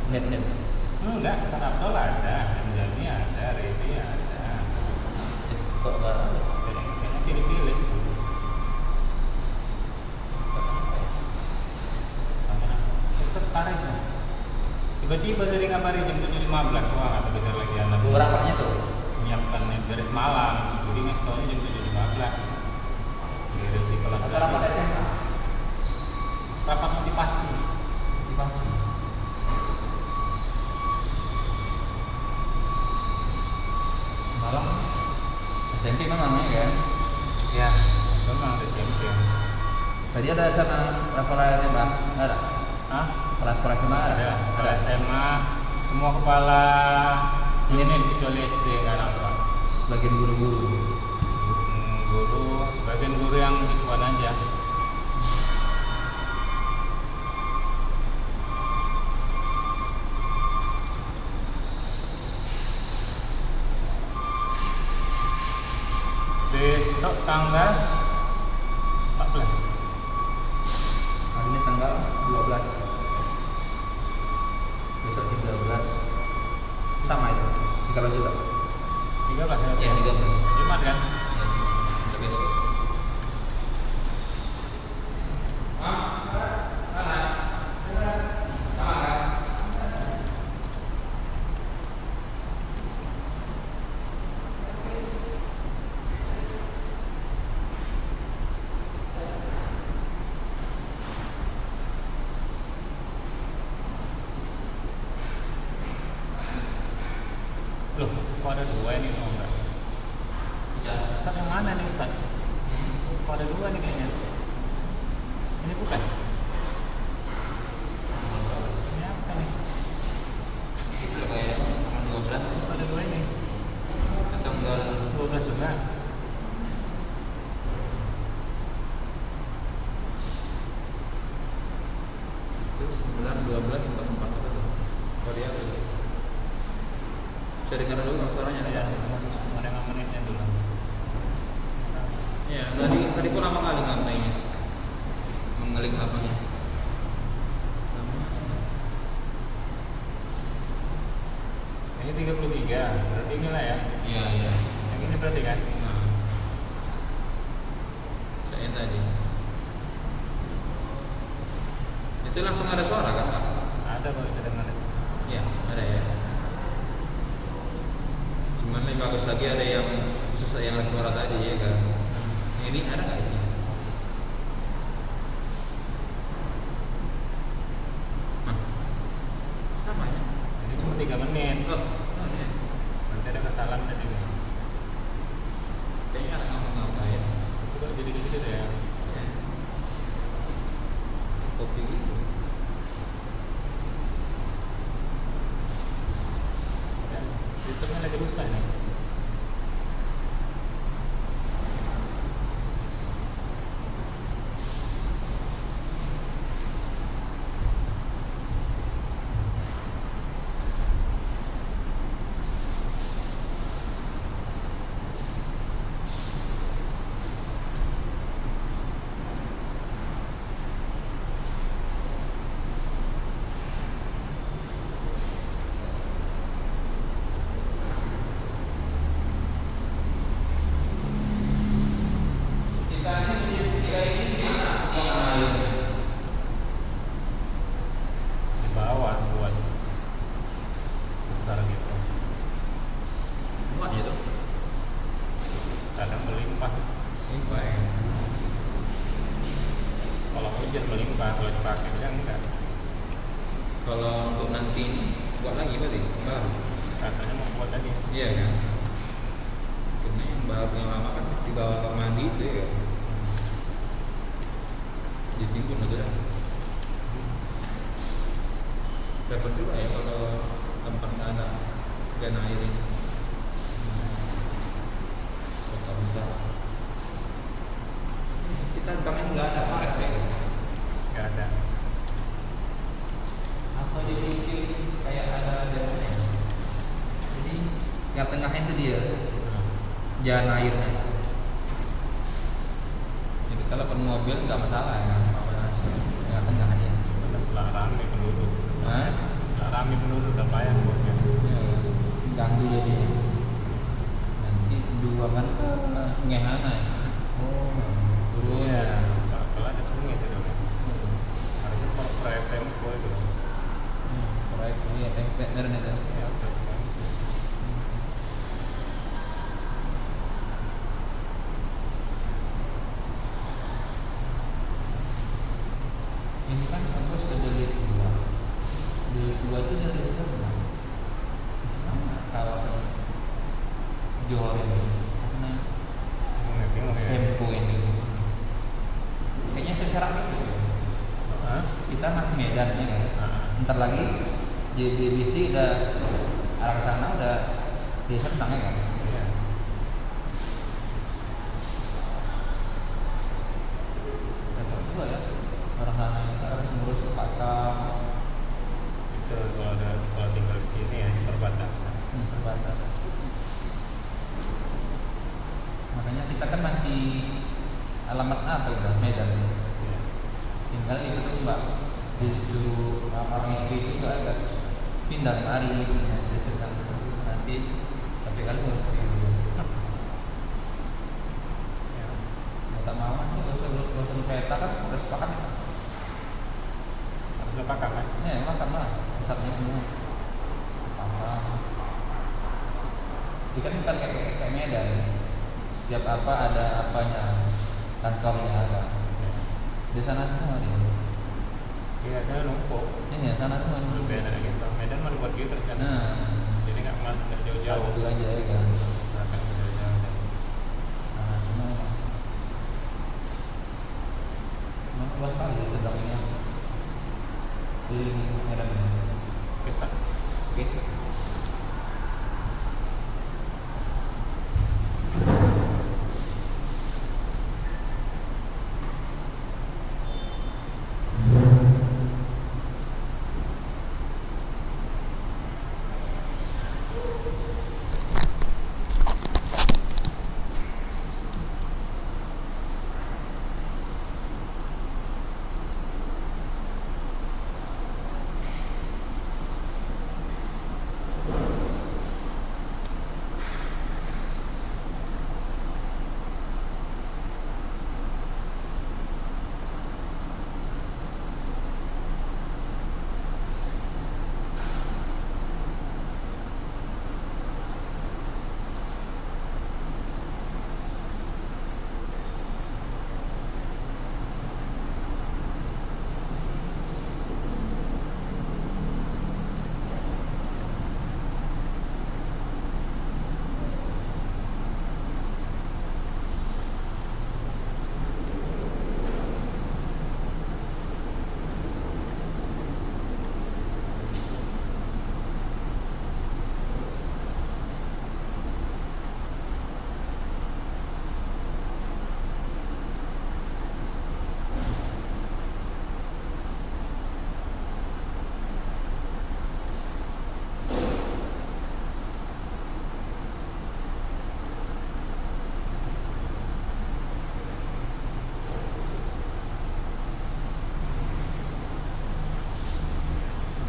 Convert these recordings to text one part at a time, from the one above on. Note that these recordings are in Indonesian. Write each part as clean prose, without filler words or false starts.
Net. Enggak, startup tol ada, Anjani ada, Ready ada. Kok nggak ada? Kayaknya pilih-pilih. Tertarik ya. Tiba-tiba dari ngabarin jam 7.15, wah nggak bentar lagi anak. Rapatnya tuh. Menyiapkan dari semalam, si Budi next tahunnya jam 7.15. Dari si kelas. Atau rapat SMA? Rapat motivasi. Semalam SMP memang ya kan? Ya, memang ada SMP. Tadi ada sana kepala SMA? Nggak ada? Hah? Kepala sekolah SMA ada? Ada SMA, semua kepala unit kecuali SD nggak nampak. Sebagian guru-guru. Sebagian guru yang ikuan aja. Besok tanggal 14. Hari ini tanggal 12. Besok 13. Sama itu. 13 juga. 13 ya? Iya, 13. Jumat kan? Ya, udah besok. Loh, kok ada dua ini? Oh enggak. Bisa. Ustaz yang mana nih Ustaz? Kok ada dua nih kayaknya? Ini bukan? Ini apa nih? Itu kayak tanggal 12 Kok ada dua ini? tanggal 12 juga? itu 9, 12, 44 itu. Korea dulu. Bisa dengar dulu suaranya Ya, ada. ada menitnya dulu. Iya, tadi pun lama kali ngapainnya. Mengelik apanya. Ini 33, berarti inilah ya. Iya. Yang ini berarti kan? Nah. Saya tadi. Itu langsung ada suara kan, Kak? Ada kok kita dengar. Iya, ada ya. Cuman lebih bagus lagi ada yang khusus yang ada suara tadi ya kan. Ini ada nggak sih? Sama ya. Ini cuma 3 menit. Oh, ya. Nanti ada kesalahan tadi. Kayaknya ada ngapa-ngapain. Itu kok jadi gitu deh ya. Ya. Kopi gitu. Ya, sistemnya lagi rusak nih. Kita ini di mana? Buang air. Di bawah buat besar gitu. Muat ya tuh. Kadang melimpah. Ini baik. Kalau hujan melimpah, kalau dipakai dia enggak. Kalau untuk nanti ini buat lagi berarti baru. Katanya mau buat lagi. Iya kan. Karena yang baru yang lama kan dibawa ke mandi itu ya. Kan? Ditimbun aja dah. Dapat juga ya kalau tempatnya ada gen air ini. Kota besar. Kita kami nggak ada paret ya. Enggak ada. Atau jadi kayak ada jalannya. Jadi yang tengah itu dia jalan airnya. Jadi kalau penuh mobil nggak masalah ya, apa yang tengah aja. Setelah ramai penduduk. Hah? rame penduduk udah payah pokoknya. Ya, ganggu jadi. Nanti dua kan Sungai Hana ya. Oh, turun. Iya, kalau ada sungai sih dong. Harusnya proyek Tempo itu. Proyek ini ya tempe bener itu. Iya, udah. Ini kan kampus sudah delik dua. Delik dua itu dari sana. Mana kawasan Johor ini? Karena Bingung ya. Tempo ini. Kayaknya terserak gitu. Hah? Kita masih Medan ya kan. Ntar lagi JBBC udah arah ke sana udah desa tentang ya kan. Iya. Betul juga ya. Orang sana harus ngurus ke Pakam. Itu kalau tinggal di sini ya di perbatasan. Terbatas. Makanya kita kan masih alamat apa itu Medan. Iya. Tinggal itu tuh mbak disuruh orang itu juga agak pindah kemari gitu ya diserang nanti capek kali ngurus gitu. Ya. Mau tak mau kan urusan kereta kan harus sepakat. Harus sepakat kan? Ya emang karena pusatnya semua. Paham. Ini kan bukan kayak Medan. Setiap apa ada apanya, kantornya ada. Di sana semua dia. Iya, ada numpuk. Ini ya sana semua. Lebih enak gitu. Medan mah buat gitu kan. Nah, Jadi nggak jauh-jauh. satu aja ya kan. Misalkan jauh-jauh. Sana semua emang. Emang luas sekali sedangnya. Keliling Medan. Pesta. Oke.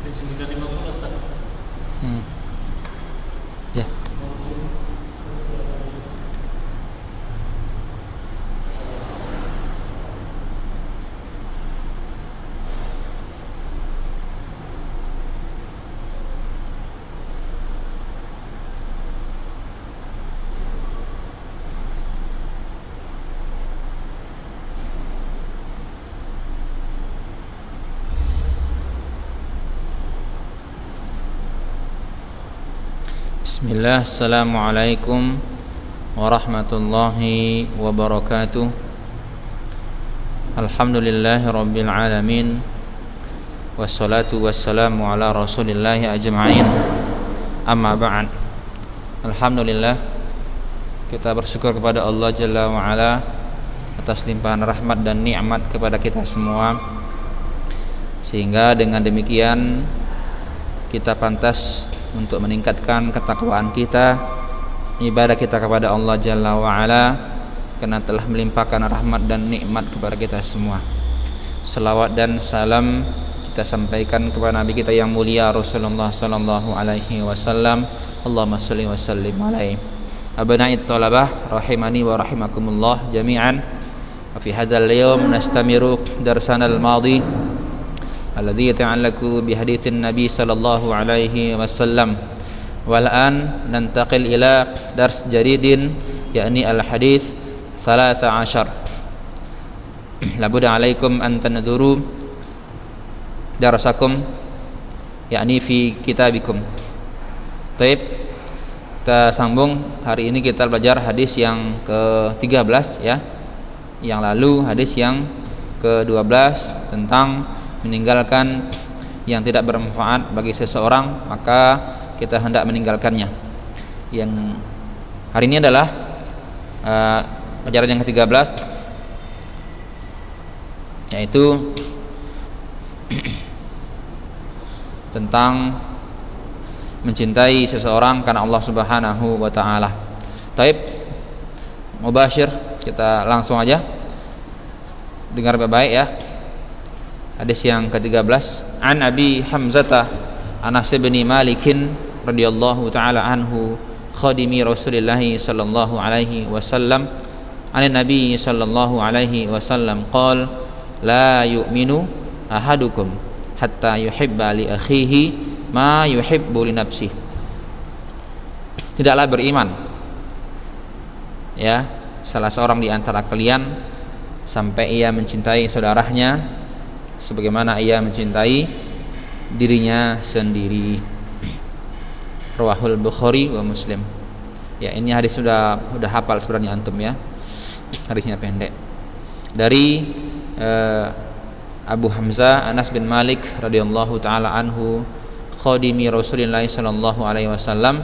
Sampai 9.50 Ustaz. Ya. Bismillah, assalamualaikum warahmatullahi wabarakatuh. Alhamdulillahi rabbil alamin. Wassalatu wassalamu ala rasulillahi ajma'in. Amma ba'd. Alhamdulillah, kita bersyukur kepada Allah Jalla wa'ala atas limpahan rahmat dan nikmat kepada kita semua, sehingga dengan demikian kita pantas untuk meningkatkan ketakwaan kita, ibadah kita kepada Allah Jalla wa'ala, karena telah melimpahkan rahmat dan nikmat kepada kita semua. Selawat dan salam kita sampaikan kepada Nabi kita yang mulia Rasulullah sallallahu alaihi wasallam. Allahumma shalli wa sallim alaihi. Abna'it talabah rahimani wa rahimakumullah jami'an. Wa fi hadzal yawm nastamiru darsana al-madi alladhi yata'allaqu bi haditsin Nabi sallallahu alaihi wasallam. Wal an nantaqil ila dars jaridin yakni al-hadits 13. Labudda alaikum an tanzuru darasakum yakni fi kitabikum. Baik, kita sambung. Hari ini kita belajar hadis yang ke-13 ya. Yang lalu hadis yang ke-12 tentang meninggalkan yang tidak bermanfaat bagi seseorang, maka kita hendak meninggalkannya. Yang hari ini adalah pelajaran yang ke-13, yaitu tentang mencintai seseorang karena Allah Subhanahu wa taala. Taib, mubashir, kita langsung aja dengar baik-baik ya. Hadis yang ke-13, an Abi Hamzah Anas bin Malik radhiyallahu taala anhu khadimi Rasulillah sallallahu alaihi wasallam an Nabi sallallahu alaihi wasallam qala la yu'minu ahadukum hatta yuhibba li akhihi ma yuhibbu li nafsihi. Tidaklah beriman ya salah seorang di antara kalian sampai ia mencintai saudaranya sebagaimana ia mencintai dirinya sendiri. Rawahul Bukhari wa Muslim. Ya, ini hadis sudah hafal sebenarnya antum ya. Hadisnya pendek. Dari Abu Hamzah Anas bin Malik radhiyallahu taala anhu khadimi Rasulillah sallallahu alaihi wasallam.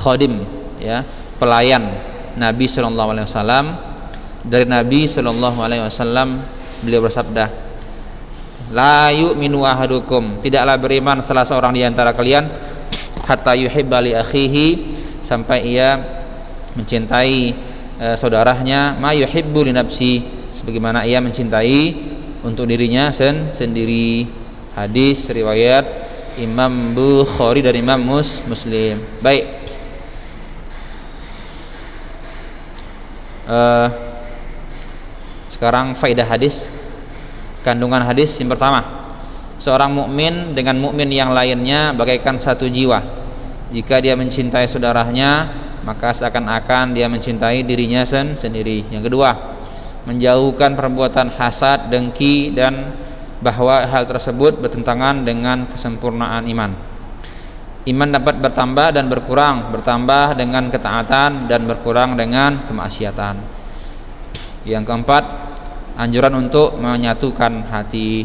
Khadim ya, pelayan Nabi sallallahu alaihi wasallam. Dari Nabi sallallahu alaihi wasallam beliau bersabda, la yu'minu ahadukum, tidaklah beriman salah seorang di antara kalian hatta yuhibba li akhihi, sampai ia mencintai saudaranya ma yuhibbu li nafsi, sebagaimana ia mencintai untuk dirinya sendiri. Hadis riwayat Imam Bukhari dan Imam Muslim. Baik, sekarang faedah hadis, kandungan hadis yang pertama, seorang mukmin dengan mukmin yang lainnya bagaikan satu jiwa. Jika dia mencintai saudaranya, maka seakan-akan dia mencintai dirinya sendiri. Yang kedua, menjauhkan perbuatan hasad, dengki, dan bahwa hal tersebut bertentangan dengan kesempurnaan iman. Iman dapat bertambah dan berkurang, bertambah dengan ketaatan dan berkurang dengan kemaksiatan. Yang keempat, anjuran untuk menyatukan hati.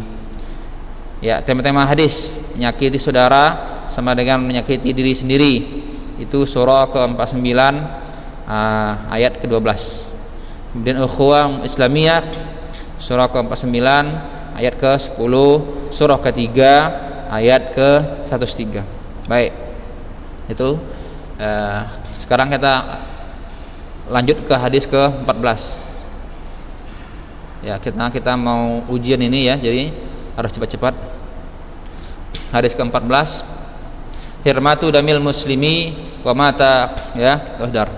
Ya, tema-tema hadis, menyakiti saudara sama dengan menyakiti diri sendiri. Itu surah ke-49 ayat ke-12. Kemudian ukhuwah Islamiyah surah ke-49 ayat ke-10, surah ke-3 ayat ke-103. Baik, itu sekarang kita lanjut ke hadis ke-14. Ya, kita mau ujian ini ya, jadi harus cepat-cepat. Hadis ke-14, hirmatu damil muslimi wa mata ya uhdar.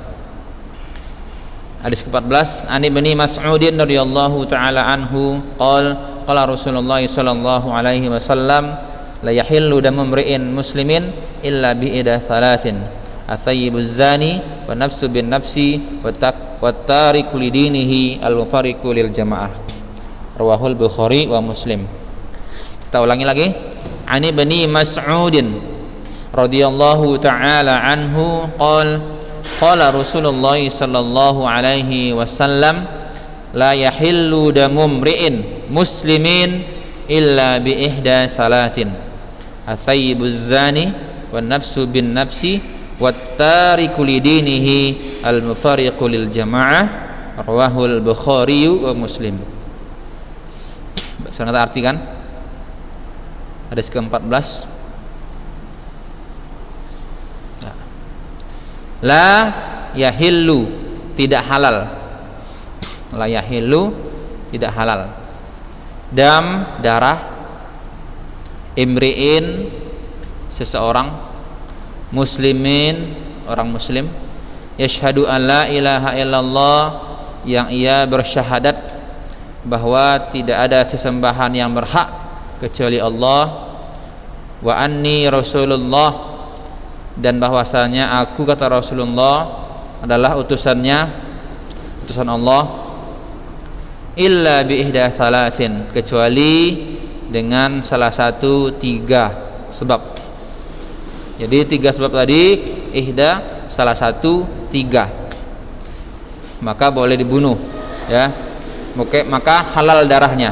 Hadis ke-14, an Ibnu Mas'udin radhiyallahu taala anhu qala Rasulullah sallallahu alaihi wasallam la yahillu damu imri'in muslimin illa bi ida thalathin athayyibuz zani wa nafsu bin nafsi wa tariku lidinihi al-mufariqu lil jamaah. Rawahul Bukhari wa Muslim. Kita ulangi lagi. An Ibnu Mas'udin radhiyallahu taala anhu qala Rasulullah sallallahu alaihi wasallam la yahillu damu imri'in muslimin illa bi ihda thalathin athayyibuz zani wan nafsu bin nafsi wat tariku lidinihi al mufariqu lil jamaah. Rawahul Bukhari wa Muslim. Sekarang kita artikan hadis ke-14. La yahillu, tidak halal. La yahillu, tidak halal. Dam, darah. imri'in seseorang, muslimin orang muslim, yashhadu an la ilaha illallah yang ia bersyahadat bahwa tidak ada sesembahan yang berhak kecuali Allah, wa anni rasulullah, dan bahwasanya aku, kata Rasulullah, adalah utusan Allah, illa bi ihda thalathin, kecuali dengan salah satu 3 sebab. Jadi 3 sebab tadi, ihda, salah satu, 3, maka boleh dibunuh, ya. Oke, maka halal darahnya.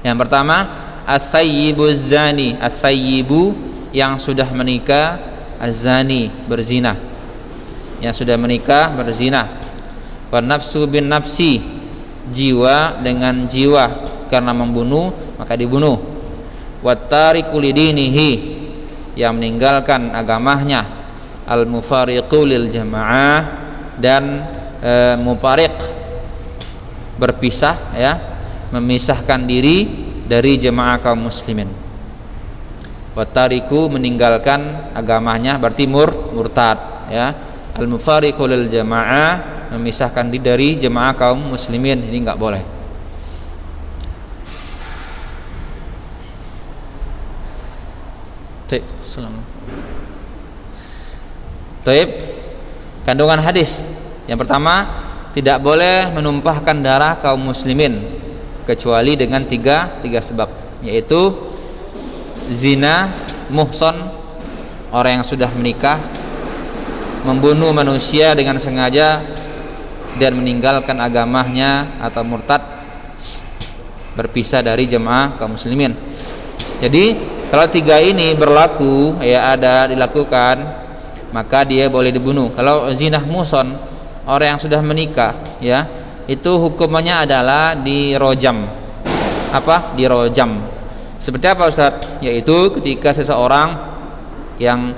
Yang pertama, as-sayyibu zani, as-sayyibu yang sudah menikah, az-zani berzina, yang sudah menikah berzina. Wa nafsu bin nafsi, jiwa dengan jiwa karena membunuh maka dibunuh. Wa tariku lidinihi, yang meninggalkan agamanya. Al mufariqu lil jamaah, dan mufariq berpisah, ya, memisahkan diri dari jemaah kaum muslimin. Watariku meninggalkan agamanya berarti murtad, ya. Al mufariqu lil jamaah, memisahkan diri dari jemaah kaum muslimin, ini enggak boleh. Taib. Kandungan hadis yang pertama, tidak boleh menumpahkan darah kaum muslimin kecuali dengan tiga sebab, yaitu zina, muhson, orang yang sudah menikah, membunuh manusia dengan sengaja dan meninggalkan agamanya atau murtad, berpisah dari jemaah kaum muslimin. Jadi kalau 3 ini berlaku, ya, ada dilakukan, maka dia boleh dibunuh. Kalau zina, muhson, orang yang sudah menikah, ya, itu hukumannya adalah dirojam. Apa? Dirojam. Seperti apa, Ustaz? Yaitu ketika seseorang yang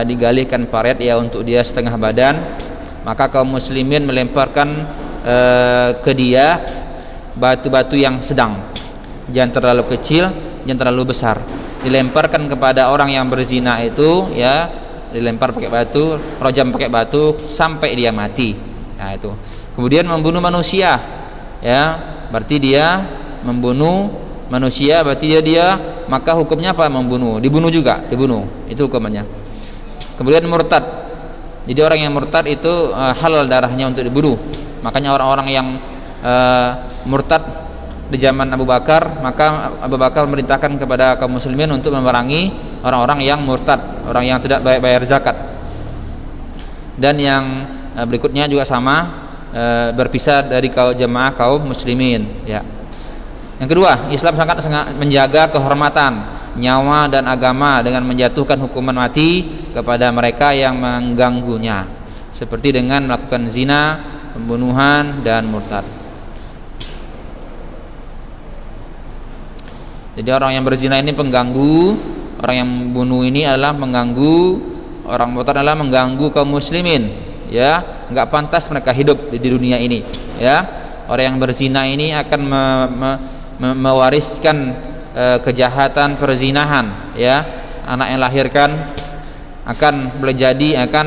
digalihkan paret, ya, untuk dia setengah badan, maka kaum muslimin melemparkan ke dia batu-batu yang sedang, jangan terlalu kecil, jangan terlalu besar. Dilemparkan kepada orang yang berzina itu, ya, dilempar pakai batu, rojam pakai batu sampai dia mati. Nah, itu. Kemudian membunuh manusia, ya, berarti dia membunuh manusia, berarti dia maka hukumnya apa? Membunuh, dibunuh juga, dibunuh. Itu hukumannya. Kemudian murtad. Jadi orang yang murtad itu halal darahnya untuk dibunuh. Makanya orang-orang yang murtad di zaman Abu Bakar, maka Abu Bakar memerintahkan kepada kaum muslimin untuk memerangi orang-orang yang murtad, orang yang tidak bayar zakat. Dan yang berikutnya juga sama, berpisah dari jemaah kaum muslimin, ya. Yang kedua, Islam sangat menjaga kehormatan, nyawa dan agama dengan menjatuhkan hukuman mati kepada mereka yang mengganggunya, seperti dengan melakukan zina, pembunuhan, dan murtad. Jadi orang yang berzina ini pengganggu, orang yang membunuh ini adalah mengganggu, orang murtad adalah mengganggu kaum muslimin, ya. Enggak pantas mereka hidup di dunia ini, ya. Orang yang berzina ini akan mewariskan kejahatan perzinahan, ya. Anak yang lahirkan akan boleh jadi akan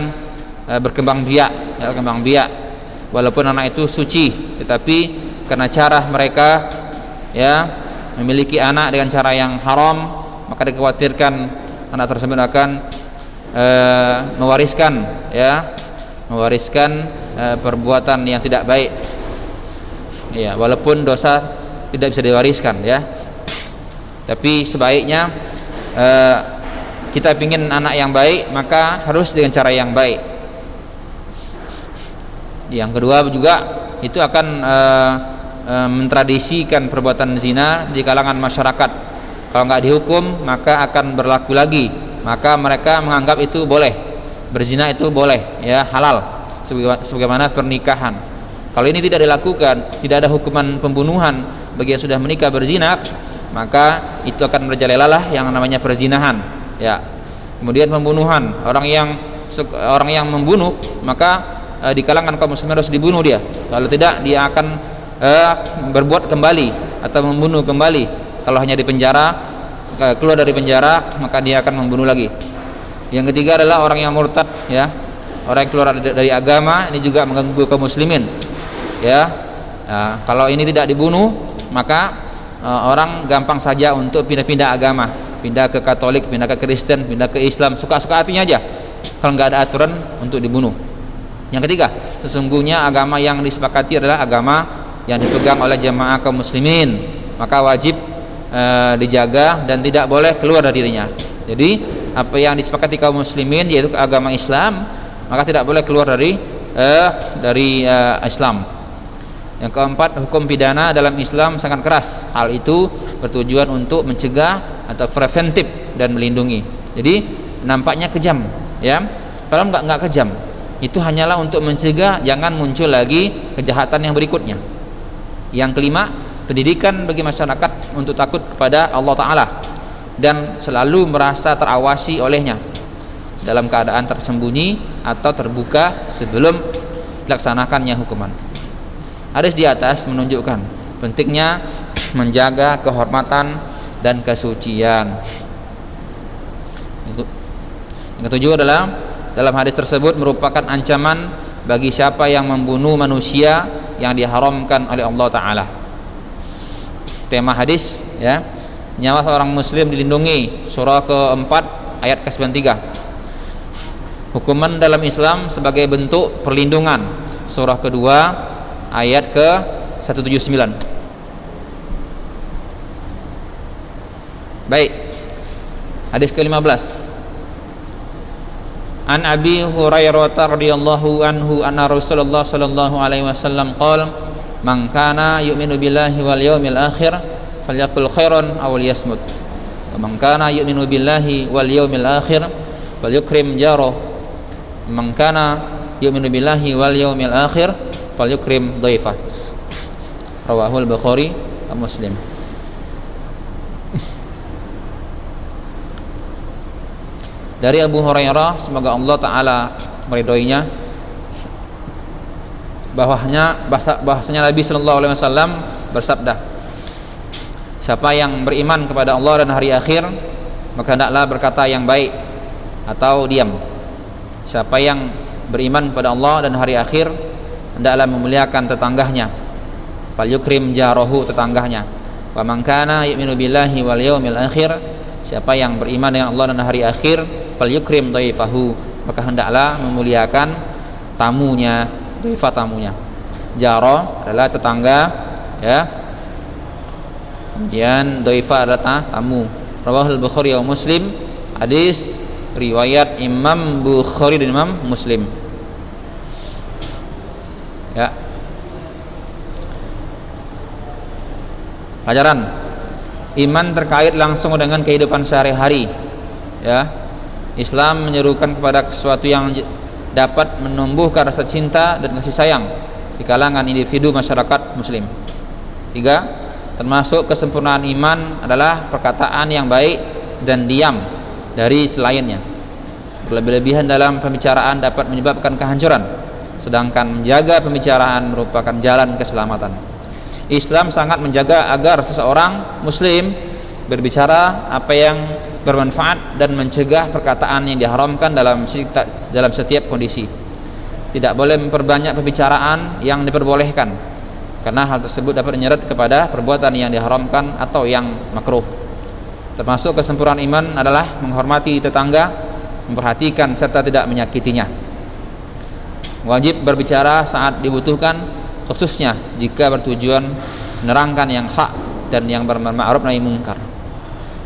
berkembang biak, ya, berkembang biak. Walaupun anak itu suci, tetapi karena cara mereka, ya, memiliki anak dengan cara yang haram, maka dikhawatirkan anak tersebut akan mewariskan, ya, mewariskan perbuatan yang tidak baik, ya, walaupun dosa tidak bisa diwariskan, ya. Tapi sebaiknya kita ingin anak yang baik, maka harus dengan cara yang baik. Yang kedua juga itu akan mentradisikan perbuatan zina di kalangan masyarakat. Kalau nggak dihukum, maka akan berlaku lagi. Maka mereka menganggap itu boleh, berzina itu boleh, ya, halal, sebagaimana pernikahan. Kalau ini tidak dilakukan, tidak ada hukuman pembunuhan bagi yang sudah menikah berzina, maka itu akan merajalela yang namanya perzinahan, ya. Kemudian pembunuhan, orang yang membunuh, maka di kalangan kaum muslimin harus dibunuh dia. Kalau tidak, dia akan berbuat kembali atau membunuh kembali. Kalau hanya di penjara, keluar dari penjara, maka dia akan membunuh lagi. Yang ketiga adalah orang yang murtad, ya. Orang yang keluar dari agama, ini juga mengganggu kaum muslimin, ya. Nah, kalau ini tidak dibunuh, maka orang gampang saja untuk pindah-pindah agama, pindah ke Katolik, pindah ke Kristen, pindah ke Islam, suka-suka hatinya aja, kalau nggak ada aturan untuk dibunuh. Yang ketiga, sesungguhnya agama yang disepakati adalah agama yang dipegang oleh jamaah kaum muslimin, maka wajib dijaga dan tidak boleh keluar dari dirinya. Jadi apa yang disepakati kaum muslimin yaitu agama Islam, maka tidak boleh keluar dari Islam. Yang keempat, hukum pidana dalam Islam sangat keras. Hal itu bertujuan untuk mencegah atau preventif dan melindungi. Jadi nampaknya kejam, ya. Padahal nggak kejam. Itu hanyalah untuk mencegah jangan muncul lagi kejahatan yang berikutnya. Yang kelima, pendidikan bagi masyarakat untuk takut kepada Allah Ta'ala dan selalu merasa terawasi olehnya dalam keadaan tersembunyi atau terbuka sebelum dilaksanakannya hukuman. Hadis di atas menunjukkan pentingnya menjaga kehormatan dan kesucian. Yang ketujuh adalah dalam hadis tersebut merupakan ancaman bagi siapa yang membunuh manusia yang diharamkan oleh Allah Ta'ala. Tema hadis, ya, nyawa seorang muslim dilindungi, surah ke-4 ayat ke-93. Hukuman dalam Islam sebagai bentuk perlindungan, surah kedua ayat ke-179. Baik, hadis ke-15. An Abi Hurairah radhiyallahu anhu anna Rasulullah sallallahu alaihi wasallam qala man kana yu'minu billahi wal yawmil akhir falyaqul khairan aw liyasmut wa man kana yu'minu billahi wal yawmil akhir falyukrim jarahu man kana yu'minu billahi wal yawmil akhir falyukrim dhaifah. Rawahul Bukhari wa Muslim. Dari Abu Hurairah, semoga Allah Ta'ala meridhoinya, bahwasanya Nabi Sallallahu Alaihi Wasallam bersabda, siapa yang beriman kepada Allah dan hari akhir, maka hendaklah berkata yang baik atau diam. Siapa yang beriman kepada Allah dan hari akhir, hendaklah memuliakan tetangganya, fal yukrim jarahu, tetangganya. Wa man kana yu'minu billahi wal yawmil akhir, siapa yang beriman dengan Allah dan hari akhir, fal yukrim dhaifahu, maka hendaklah memuliakan tamunya, dhaifah tamunya. Jaro adalah tetangga, ya. Kemudian dhaifah adalah tamu. Rawahul Bukhari wa Muslim, hadis riwayat Imam Bukhari dan Imam Muslim. Ya. Pelajaran iman terkait langsung dengan kehidupan sehari-hari, ya. Islam menyerukan kepada sesuatu yang dapat menumbuhkan rasa cinta dan kasih sayang di kalangan individu masyarakat muslim. 3. Termasuk kesempurnaan iman adalah perkataan yang baik dan diam dari selainnya. Berlebih-lebihan dalam pembicaraan dapat menyebabkan kehancuran, sedangkan menjaga pembicaraan merupakan jalan keselamatan. Islam sangat menjaga agar seseorang muslim berbicara apa yang bermanfaat dan mencegah perkataan yang diharamkan dalam setiap kondisi. Tidak boleh memperbanyak pembicaraan yang diperbolehkan, karena hal tersebut dapat menyeret kepada perbuatan yang diharamkan atau yang makruh. Termasuk kesempurnaan iman adalah menghormati tetangga, memperhatikan serta tidak menyakitinya. Wajib berbicara saat dibutuhkan, khususnya jika bertujuan menerangkan yang hak dan yang berma'ruf nahi munkar.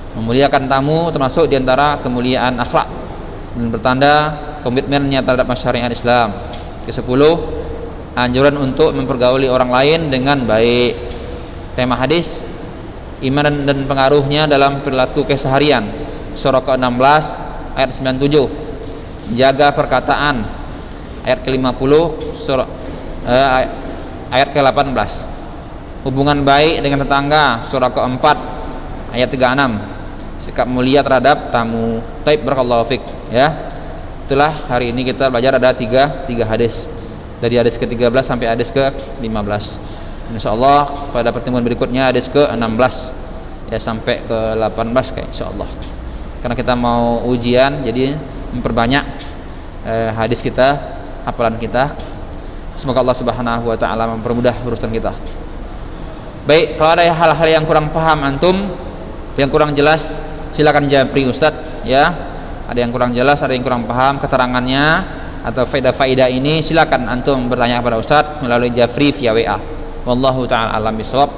Memuliakan tamu termasuk diantara kemuliaan akhlak dan bertanda komitmennya terhadap syariat Islam. Ke-10, anjuran untuk mempergauli orang lain dengan baik. Tema hadis, iman dan pengaruhnya dalam perilaku keseharian, surah ke-16 ayat 97. Jaga perkataan, ayat ke-50 surah ayat ke-18. Hubungan baik dengan tetangga, surah ke-4 ayat 36. Sikap mulia terhadap tamu. Taib, barakallahu fik, ya. Itulah hari ini kita belajar ada tiga hadis, dari hadis ke-13 sampai hadis ke-15. Insyaallah pada pertemuan berikutnya hadis ke-16 ya sampai ke 18 kayak insyaallah. Karena kita mau ujian, jadi memperbanyak hadis kita, hafalan kita. Semoga Allah Subhanahu wa taala mempermudah urusan kita. Baik, kalau ada hal-hal yang kurang paham antum, yang kurang jelas, silakan japri Ustadz ya. Ada yang kurang jelas, ada yang kurang paham keterangannya atau faedah-faedah ini, silakan antum bertanya kepada Ustadz melalui japri via WA. Wallahu taala alam bisawab.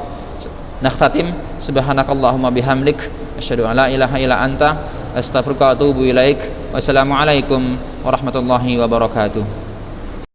Nakhtatim, subhanakallahumma bihamdik, asyhadu an la ilaha illa anta, astaghfiruka wa atubu ilaik. Wassalamualaikum warahmatullahi wabarakatuh.